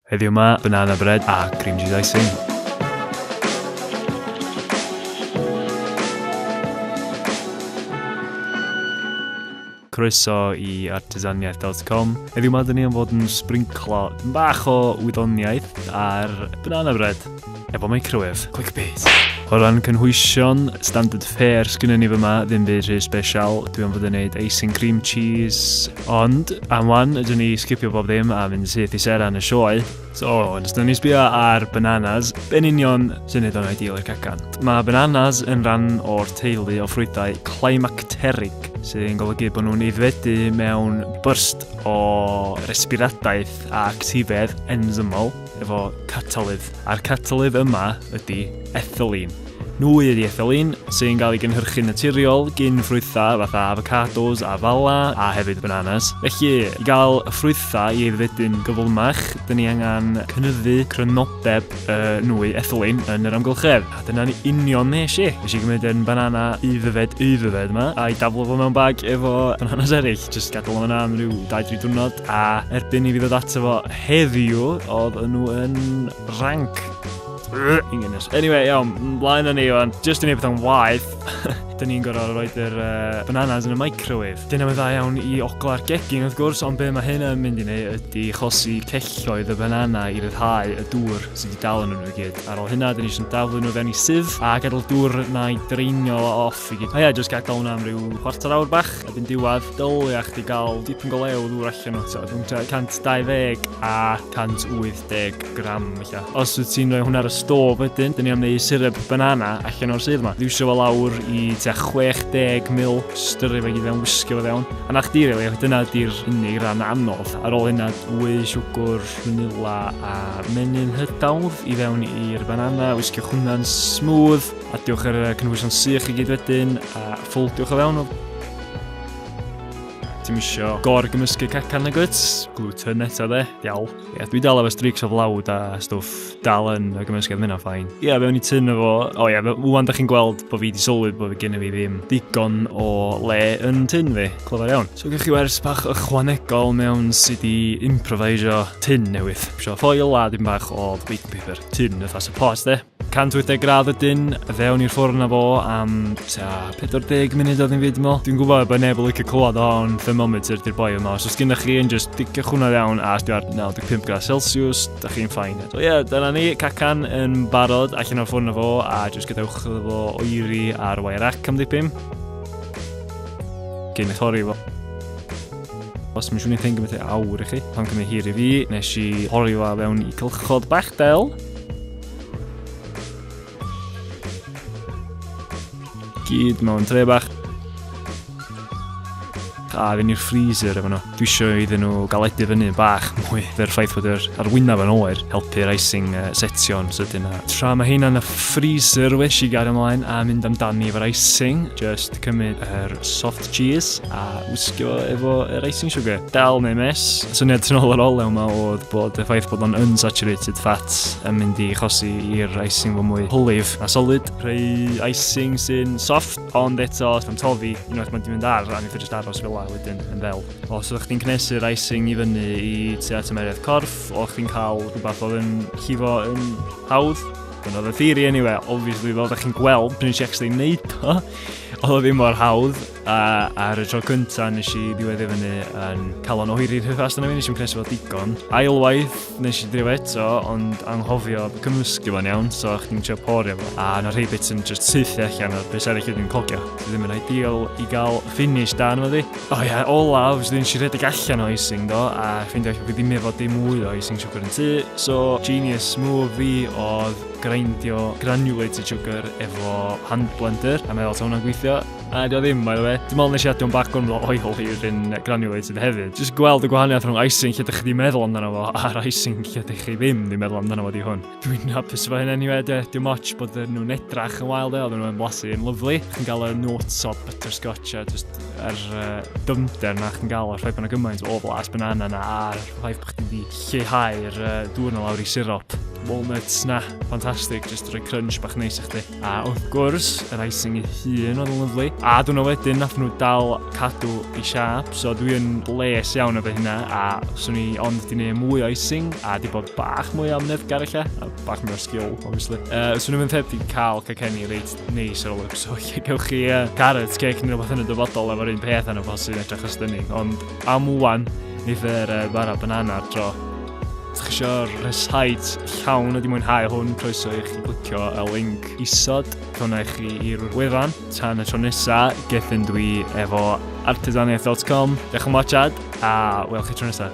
Heddiw yma, banana bread a cream cheese icing. Croeso i artesaniaeth.com. Heddiw yma, dyn ni yn fod yn sprinclo bach o wyddoniaeth ar banana bread efo microwave. Clickbait. O ran cynhwysion, standard fare sgynny ni fyma, ddim byd rhy special. Dwi'n fod yn gwneud icing cream cheese. Ond, am wan, ydyn ni skipio bob ddim a fynd syth i sera yn y sioe. So, os ydyn ni sbio ar bananas, be'n union sy'n neud o'n ideal i'r cacan. Mae bananas yn rhan o'r teulu o ffrwythau climacteric, sy'n golygu bod nhw'n aeddfedu mewn burst o resbiradaeth a actifedd ensymol efo catalydd. A'r catalydd yma ydy ethylene. Nwy ydy ethylene sy'n cael ei gynhyrchu naturiol gyn ffrwythau fatha avocados a fala a hefyd bananas. Felly, i gael ffrwythau i aeddfedu'n gyflymach, dyn ni angen cynyddu crynodeb nwy ethylene yn yr amgylchedd. A dyna'n union nes i. Nes i gymryd yn banana aeddfed yma a i daflo fo mewn bag efo bananas eraill. Just gadael yma am rhyw 2-3 diwrnod a erbyn i fi ddod ato fo heddiw oedd nhw yn rank. Anyway, iawn, mlaen â ni o'n just yn ei beth o'n waith. Dyn ni'n gorfod roed yr bananas yn y microwave. Dyna mae dda iawn i ogla'r gegin wrth gwrs, ond be mae hynna yn mynd i neud ydy chosi celloedd y banana i ryddhau y dŵr sydd wedi dal yn nhw i gyd. Ar ôl hynna, dyn ni eisiau daflu nhw fewn i sydd a gadael dŵr na i dreinio off i gyd. A ia, just gadael hwnna am ryw chwarter awr bach, a dyn diwedd dyliach di gael dipyn go lew dŵr allan nhw. So, dwi'n 120 a 180 gram eich. Os wyt ti'n rhoi hwnna ar y stof wedyn, dyn ni am wneud syrup banana allan o'r sydd yma. Ddiwsio fo lawr i 60 mil, styru fe gyd fewn, wisgo fe fewn. A na chdi, rili, dyna di'r unig ran anodd. Ar ôl hynna, dwy siwgr, vanilla a menyn hydawdd i fewn i'r banana. Wisgo hwnna'n smooth. A diolch ar y cynhwysion sych i gyd wedyn. A ffwldiwch o fewn. Ti'n isio gor-gymysgu cacan nuggets, gluten eto de, diawl. Ie, dwi dal efo streaks o flawd a stwff dal yn y gymysgedd mynna ffain. Ie, fewn i tyn efo, wwan da chi'n gweld bod fi di sylwyd bod fi gennym fi ddim digon o le yn tyn fi, clyfar iawn. So gwych chi wers bach ychwanegol mewn sydd i improvisio tyn newydd. Isio ffoil a dim bach o baking paper, tyn ytha support de. 180 gradd ydyn, fewn i'r ffwrn a fo am 40 munud oedd yn fyd mo. Dwi'n gwybod bod neb yn licio clywed o'n thermometer di'r boi yma. So os gynnwch chi yn just dicio hwnna iawn a ysdi ar 95 grad Celsius, da chi'n ffain. So ie, dyna ni, cacan yn barod allan o'r ffwrn a fo a just gadewch efo oeri ar wire rack am dipyn. Gyn eich hori fo. Os mae'n siŵr ni'n gymryd awr i chi, pan gymryd hir i fi, nes i hori fo fewn i cylchod bach del. Gyd mewn tre bach. A fe'n i'r freezer efo nhw. Dwi eisiau iddyn nhw galedu fyny bach mwy. Fe'r ffaith bod yr arwynaf yn oer helpu'r icing setio'n sydyn. Tra mae hynna'n y freezer wes i gael ymlaen a mynd amdani efo'r icing. Just cymryd yr soft cheese a wisgo efo yr icing sugar. Dal neu mes. Syniad yn ôl yr olew yma oedd bod y ffaith bod o'n unsaturated fat yn mynd i chosi i'r icing fo mwy hwlyf a solid. Rhai icing sy'n soft, ond eto os mae'n tofi, unwaith mae'n di mynd ar a ni'n just aros fel wedyn yn fel. Os ydych chi'n cnesu'r icing i fyny i tua tymeriad corff, o chi'n cael rhywbeth oedd yn llifo yn hawdd. Dyna oedd y theory anyway, obviously fel ydych chi'n gweld, pryn nes i actually neud o, oedd o ddim mor hawdd. A ar y tro cyntaf nes i ddiweddu fyny yn cael o'n oeri'r hyffast yna fi, nes i'n cnesu fel digon. Ailwaith nes i drifo eto, ond anghofio cymysgu fo'n iawn, so chdi'n trio porio fo. A yna rhai bits yn just sythu allan o'r beth eraill ydyn cogio. So ddim yn ideal i gael finish da yma di. O ia, olaf, nes i'n rhedeg allan o icing do, a ffeindio eich bod ddim efo dim mwy o icing sugar yn ty. So, genius move fi oedd grindio granulated sugar efo hand blender, a meddwl ta hwnna'n gweithio. A dio ddim, by the way. Dim ond nes i adio'n background oil i'r un granulated hefyd. Just gweld y gwahaniaeth rhwng icing lle ydych chi di meddwl amdano fo a'r icing lle ydych chi ddim di meddwl amdano fo di hwn. Dwi'n hapus fo hyn anyway de. Dim ots bod nhw'n edrach yn wael de, oedd nhw'n blasu yn lyflu. Chi'n gael y notes o butterscotch a just dyfnder na chi'n gael ar ffaith bod yna gymaint o blas banana na a'r ffaith bod chdi di lleihau'r dŵr na lawr i sirop. walnuts na, ffantastig, jyst rhoi crunch bach neis i chdi. A wrth gwrs, yr icing ei hun oedd yn lyflu. A dwi'n wedyn, nath nhw dal cadw i siap, so dwi'n bles iawn efo hynna, a swn i ond di neud mwy o icing, a di bod bach mwy am neddgar eich, a bach mwy o sgil, obviously. Swn i'n mynd heb di cael cacenni reit neis ar olwg, so gewch chi carrot cake neu rhywbeth yn y dyfodol efo'r un peth yn y bos sy'n edrych ystynnig, ond am wan, nid yr bara banana ar dro. Os chi eisiau rhyshaid llawn ydi mwynhau hwn, croeso i chi glicio y link isod, hwnna i chi i'r wefan. Tan y tro nesa, gethyn dwi efo artisaniaeth.com. Diolch yn watchad, a wel chi tro nesa.